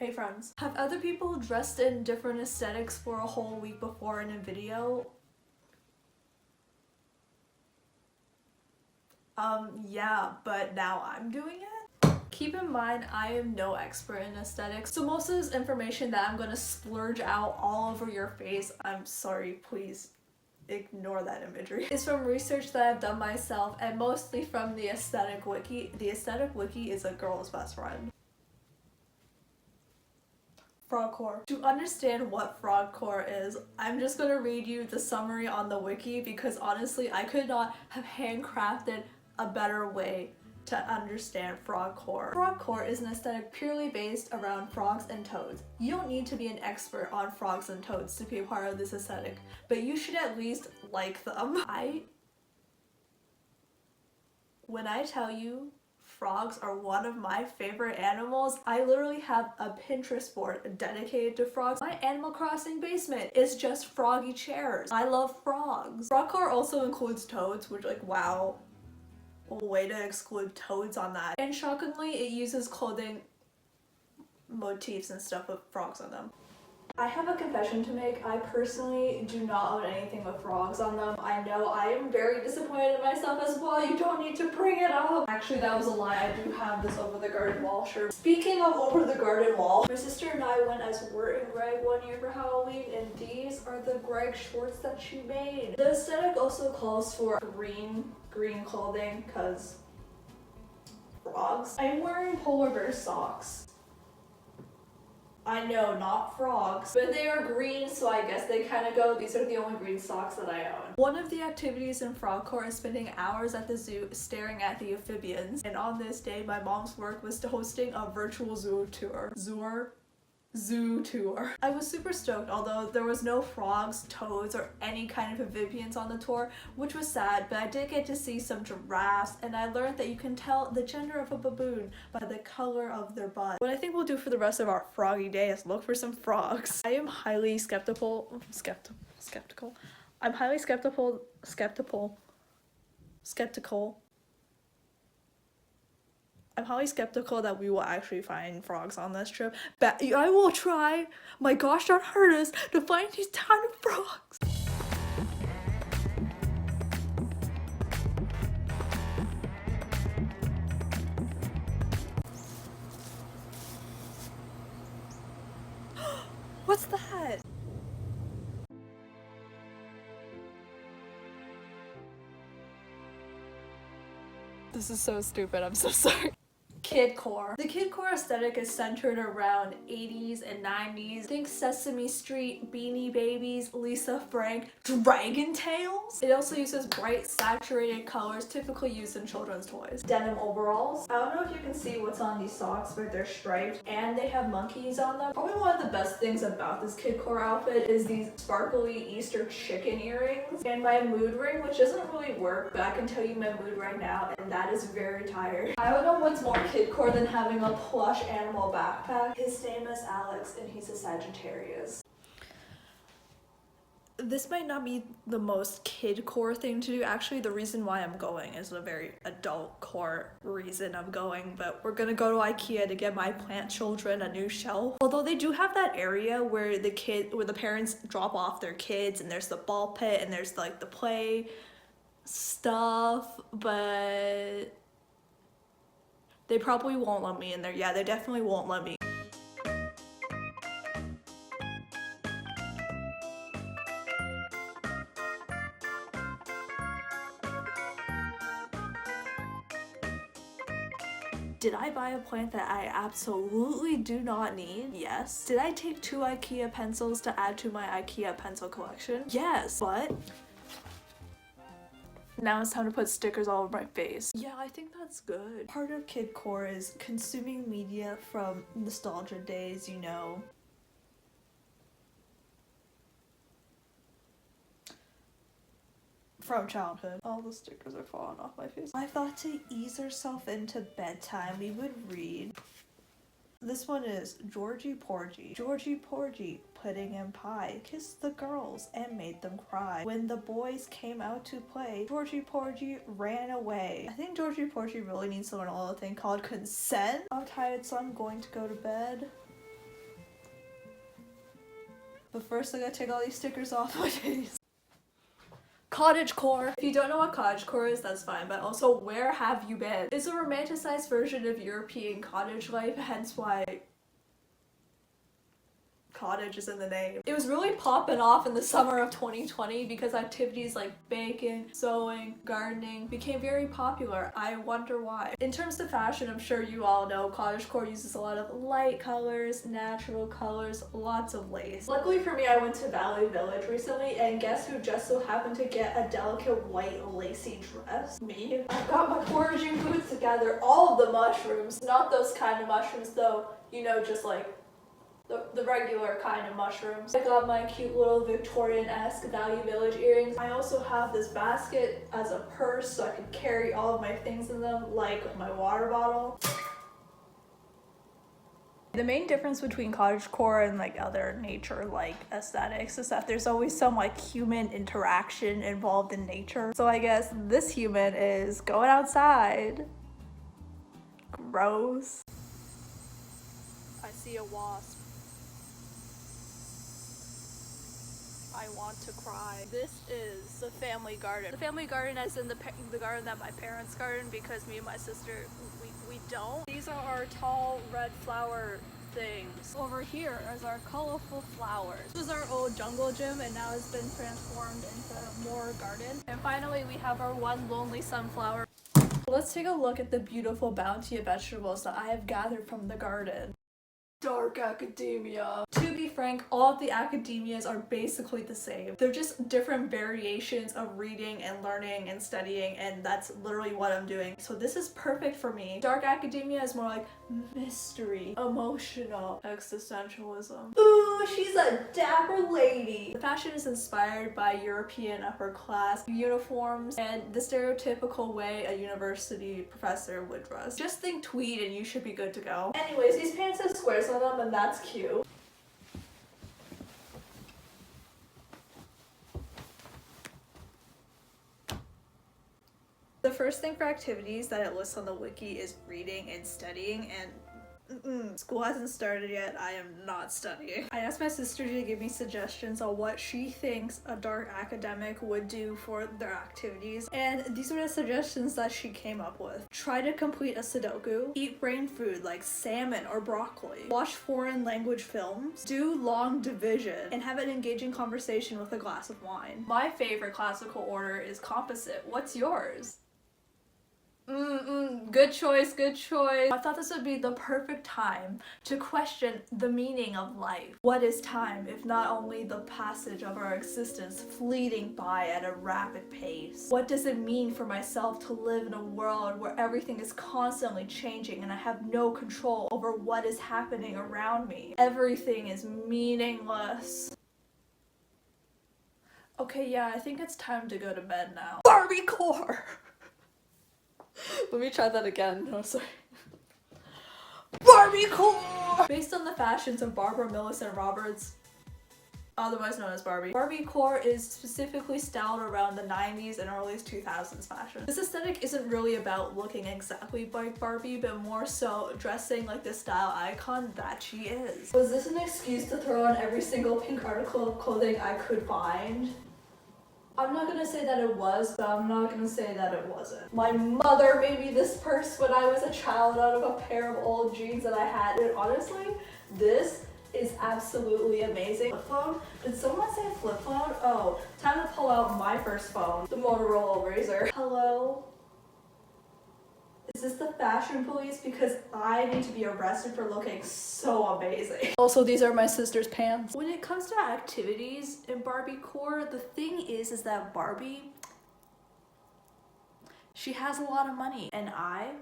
Hey friends. Have other people dressed in different aesthetics for a whole week before in a video? Yeah, but now I'm doing it? Keep in mind, I am no expert in aesthetics, so most of this information that I'm gonna splurge out all over your face, I'm sorry, please ignore that imagery. It's from research that I've done myself and mostly from the aesthetic wiki. The aesthetic wiki is a girl's best friend. Frogcore. To understand what Frogcore is, I'm just gonna read you the summary on the wiki because honestly I could not have handcrafted a better way to understand Frogcore. Frogcore is an aesthetic purely based around frogs and toads. You don't need to be an expert on frogs and toads to be a part of this aesthetic, but you should at least like them. When I tell you frogs are one of my favorite animals, I literally have a Pinterest board dedicated to frogs. My Animal Crossing basement is just froggy chairs. I love frogs. Frogcore also includes toads, which like wow, way to exclude toads on that. And shockingly, it uses clothing motifs and stuff with frogs on them. I have a confession to make. I personally do not own anything with frogs on them. I know I am very disappointed in myself as well. You don't need to bring it up. Actually, that was a lie. I do have this over the garden wall shirt. Speaking of over the garden wall, my sister and I went as Wirt and Greg one year for Halloween, and these are the Greg shorts that she made. The aesthetic also calls for green clothing because frogs. I'm wearing polar bear socks. I know, not frogs, but they are green, so I guess they kind of go. These are the only green socks that I own. One of the activities in Frogcore is spending hours at the zoo staring at the amphibians. And on this day, my mom's work was to hosting a virtual zoo tour. Zoo tour. I was super stoked, although there was no frogs, toads, or any kind of amphibians on the tour, which was sad, but I did get to see some giraffes, and I learned that you can tell the gender of a baboon by the color of their butt. What I think we'll do for the rest of our froggy day is look for some frogs. I am highly skeptical. I'm highly skeptical. I'm highly skeptical that we will actually find frogs on this trip, but I will try my gosh darn hardest to find these tiny frogs. What's that? This is so stupid, I'm so sorry. Kidcore. The Kidcore aesthetic is centered around 80s and 90s. Think Sesame Street, Beanie Babies, Lisa Frank, Dragon Tales. It also uses bright, saturated colors typically used in children's toys. Denim overalls. I don't know if you can see what's on these socks, but they're striped and they have monkeys on them. Probably one of the best things about this Kidcore outfit is these sparkly Easter chicken earrings and my mood ring, which doesn't really work, but I can tell you my mood right now, and that is very tired. I don't know what's more Kidcore than having a plush animal backpack. His name is Alex and he's a Sagittarius. This might not be the most kidcore thing to do. Actually, the reason why I'm going is a very adult core reason I'm going, but we're gonna go to IKEA to get my plant children a new shelf. Although they do have that area where the parents drop off their kids and there's the ball pit and there's like the play stuff, but they probably won't let me in there. Yeah, they definitely won't let me. Did I buy a plant that I absolutely do not need? Yes. Did I take 2 IKEA pencils to add to my IKEA pencil collection? Yes, but now it's time to put stickers all over my face. Yeah, I think that's good. Part of Kidcore is consuming media from nostalgia days, you know. From childhood. All the stickers are falling off my face. I thought to ease herself into bedtime, we would read. This one is Georgie Porgy. Georgie Porgy, pudding and pie, kissed the girls and made them cry. When the boys came out to play, Georgie Porgy ran away. I think Georgie Porgy really needs to learn a little thing called consent. I'm tired, so I'm going to go to bed. But first I gotta take all these stickers off my face. Cottagecore. If you don't know what cottagecore is, that's fine, but also where have you been? It's a romanticized version of European cottage life, hence why cottage is in the name. It was really popping off in the summer of 2020 because activities like baking, sewing, gardening became very popular. I wonder why. In terms of fashion, I'm sure you all know cottagecore uses a lot of light colors, natural colors, lots of lace. Luckily for me, I went to Valley Village recently, and guess who just so happened to get a delicate white lacy dress? Me. I've got my foraging boots to gather all of the mushrooms, not those kind of mushrooms though, you know, just like the regular kind of mushrooms. I got my cute little Victorian-esque Value Village earrings. I also have this basket as a purse so I can carry all of my things in them, like my water bottle. The main difference between cottagecore and like other nature like aesthetics is that there's always some like human interaction involved in nature. So I guess this human is going outside. Gross. I see a wasp. I want to cry. This is the family garden. The family garden as in the garden that my parents garden, because me and my sister, we don't. These are our tall red flower things. Over here is our colorful flowers. This was our old jungle gym and now it's been transformed into more garden. And finally we have our one lonely sunflower. Let's take a look at the beautiful bounty of vegetables that I have gathered from the garden. Dark academia. To be frank, all of the academias are basically the same. They're just different variations of reading and learning and studying, and that's literally what I'm doing. So this is perfect for me. Dark academia is more like mystery, emotional, existentialism. Ooh, she's a dapper lady. The fashion is inspired by European upper class uniforms and the stereotypical way a university professor would dress. Just think tweed and you should be good to go. Anyways, these pants have squares on them and that's cute. The first thing for activities that it lists on the wiki is reading and studying, and school hasn't started yet. I am not studying. I asked my sister to give me suggestions on what she thinks a dark academic would do for their activities, and these are the suggestions that she came up with. Try to complete a Sudoku, eat brain food like salmon or broccoli, watch foreign language films, do long division, and have an engaging conversation with a glass of wine. My favorite classical order is composite. What's yours? Good choice, good choice. I thought this would be the perfect time to question the meaning of life. What is time if not only the passage of our existence fleeting by at a rapid pace? What does it mean for myself to live in a world where everything is constantly changing and I have no control over what is happening around me? Everything is meaningless. Okay, yeah, I think it's time to go to bed now. Barbiecore! Let me try that again. No, sorry. Barbiecore! Based on the fashions of Barbara Millicent Roberts, otherwise known as Barbie. Barbiecore is specifically styled around the 90s and early 2000s fashion. This aesthetic isn't really about looking exactly like Barbie, but more so dressing like the style icon that she is. Was this an excuse to throw on every single pink article of clothing I could find? I'm not gonna say that it was, but I'm not gonna say that it wasn't. My mother made me this purse when I was a child out of a pair of old jeans that I had, and honestly, this is absolutely amazing. Flip phone? Did someone say flip phone? Oh, time to pull out my first phone, the Motorola Razr. Hello? Is this the fashion police? Because I need to be arrested for looking so amazing. Also, these are my sister's pants. When it comes to activities in Barbiecore, the thing is that Barbie, she has a lot of money and I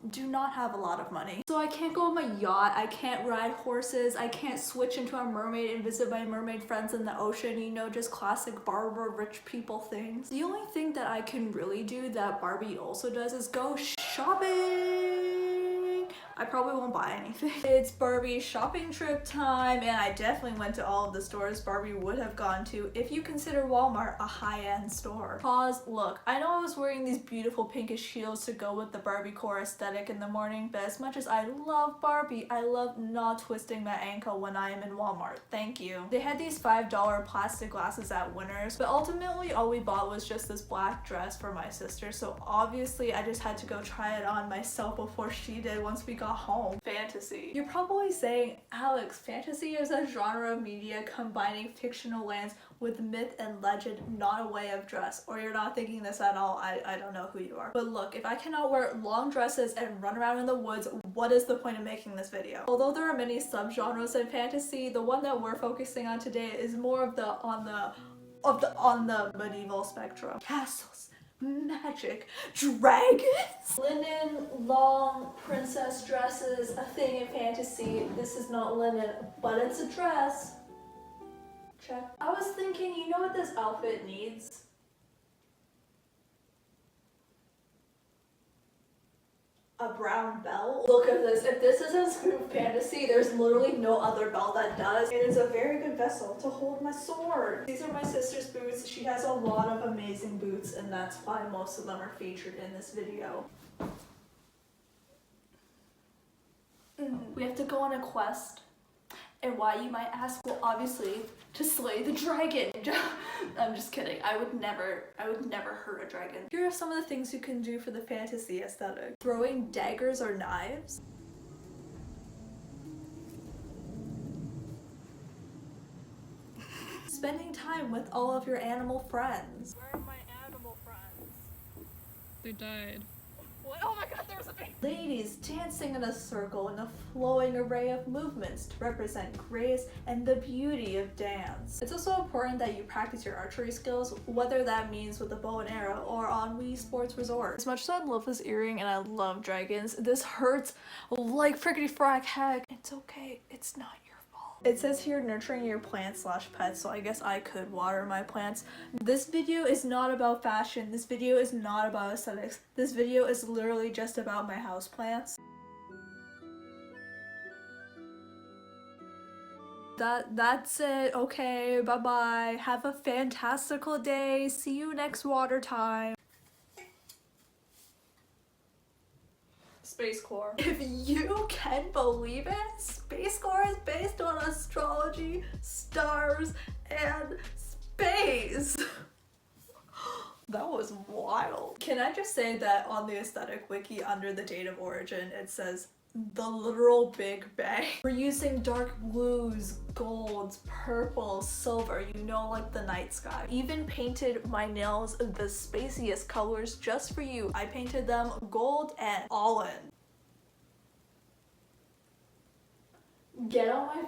do not have a lot of money. So I can't go on my yacht, I can't ride horses, I can't switch into a mermaid and visit my mermaid friends in the ocean, you know, just classic Barbara rich people things. The only thing that I can really do that Barbie also does is go shopping. I probably won't buy anything. It's Barbie shopping trip time, and I definitely went to all of the stores Barbie would have gone to if you consider Walmart a high-end store. Pause, look, I know I was wearing these beautiful pinkish heels to go with the Barbiecore aesthetic in the morning, but as much as I love Barbie, I love not twisting my ankle when I am in Walmart. Thank you. They had these $5 plastic glasses at Winners, but ultimately all we bought was just this black dress for my sister, so obviously I just had to go try it on myself before she did once we got home. Fantasy. You're probably saying, Alex, fantasy is a genre of media combining fictional lands with myth and legend, not a way of dress. Or you're not thinking this at all. I don't know who you are. But look, if I cannot wear long dresses and run around in the woods, what is the point of making this video? Although there are many subgenres in fantasy, the one that we're focusing on today is more of the on the medieval spectrum. Castles, magic, dragons, linen, long princess dresses, a thing in fantasy. This is not linen, but it's a dress. Check. I was thinking, you know what this outfit needs? A brown belt. Look at this. If this isn't Screw Fantasy, there's literally no other belt that does. It is a very good vessel to hold my sword. These are my sister's boots. She has a lot of amazing boots, and that's why most of them are featured in this video. We have to go on a quest. And why, you might ask? Well, obviously, to slay the dragon. I'm just kidding. I would never hurt a dragon. Here are some of the things you can do for the fantasy aesthetic. Throwing daggers or knives. Spending time with all of your animal friends. Where are my animal friends? They died. What? Oh my god, there was a baby! Ladies dancing in a circle in a flowing array of movements to represent grace and the beauty of dance. It's also important that you practice your archery skills, whether that means with a bow and arrow or on Wii Sports Resort. As much as I love this earring and I love dragons, this hurts like frickety frack heck. It's okay, it's not your fault. It says here nurturing your plants / pets, so I guess I could water my plants. This video is not about fashion. This video is not about aesthetics. This video is literally just about my houseplants. That's it. Okay, bye-bye. Have a fantastical day. See you next water time. Spacecore. If you can believe it, Spacecore is based on astrology, stars, and space. That was wild. Can I just say that on the aesthetic wiki under the date of origin, it says the literal Big Bang. We're using dark blues, golds, purples, silver, you know, like the night sky. Even painted my nails the spaciest colors just for you. I painted them gold and all in. Get on my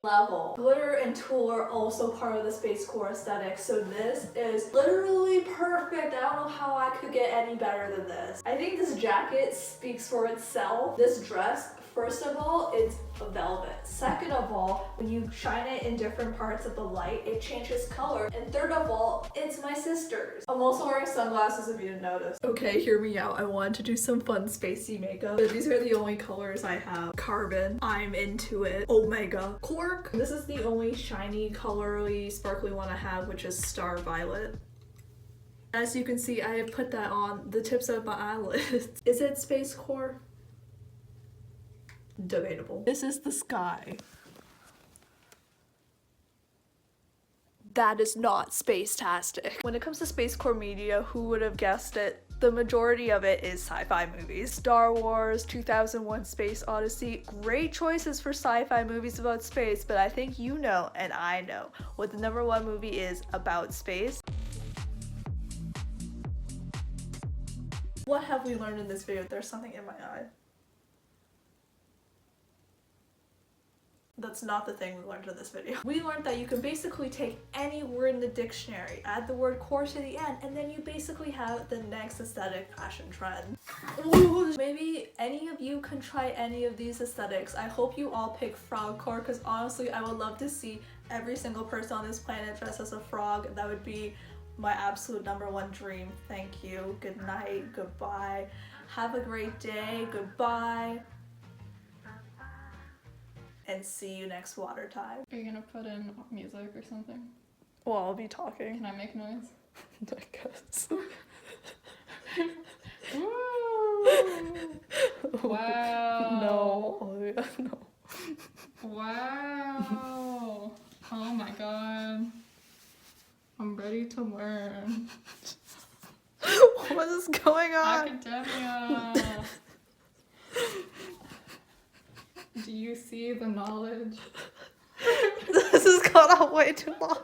level. Glitter and tulle are also part of the Spacecore aesthetic, so this is literally perfect. I don't know how I could get any better than this. I think this jacket speaks for itself. This dress, first of all, it's velvet. Second of all, when you shine it in different parts of the light, it changes color. And third of all, it's my sister's. I'm also wearing sunglasses if you didn't notice. Okay, hear me out. I wanted to do some fun spacey makeup. But these are the only colors I have. Carbon. I'm into it. Omega. Cork. This is the only shiny, colory, sparkly one I have, which is Star Violet. As you can see, I have put that on the tips of my eyelids. Is it Spacecore? Debatable. This is the sky. That is not space-tastic. When it comes to Spacecore media, who would have guessed it? The majority of it is sci-fi movies. Star Wars, 2001 Space Odyssey, great choices for sci-fi movies about space, but I think you know, and I know, what the #1 movie is about space. What have we learned in this video? There's something in my eye. That's not the thing we learned in this video. We learned that you can basically take any word in the dictionary, add the word core to the end, and then you basically have the next aesthetic fashion trend. Ooh, maybe any of you can try any of these aesthetics. I hope you all pick Frogcore, because honestly, I would love to see every single person on this planet dressed as a frog. That would be my absolute #1 dream. Thank you. Good night. Goodbye. Have a great day. Goodbye. and see you next water time. Are you gonna put in music or something? Well, I'll be talking. Can I make noise? I guess. Wow. No, Olivia, no. Wow. Oh my god. I'm ready to learn. What is going on? Academia. Do you see the knowledge? This has gone on way too long.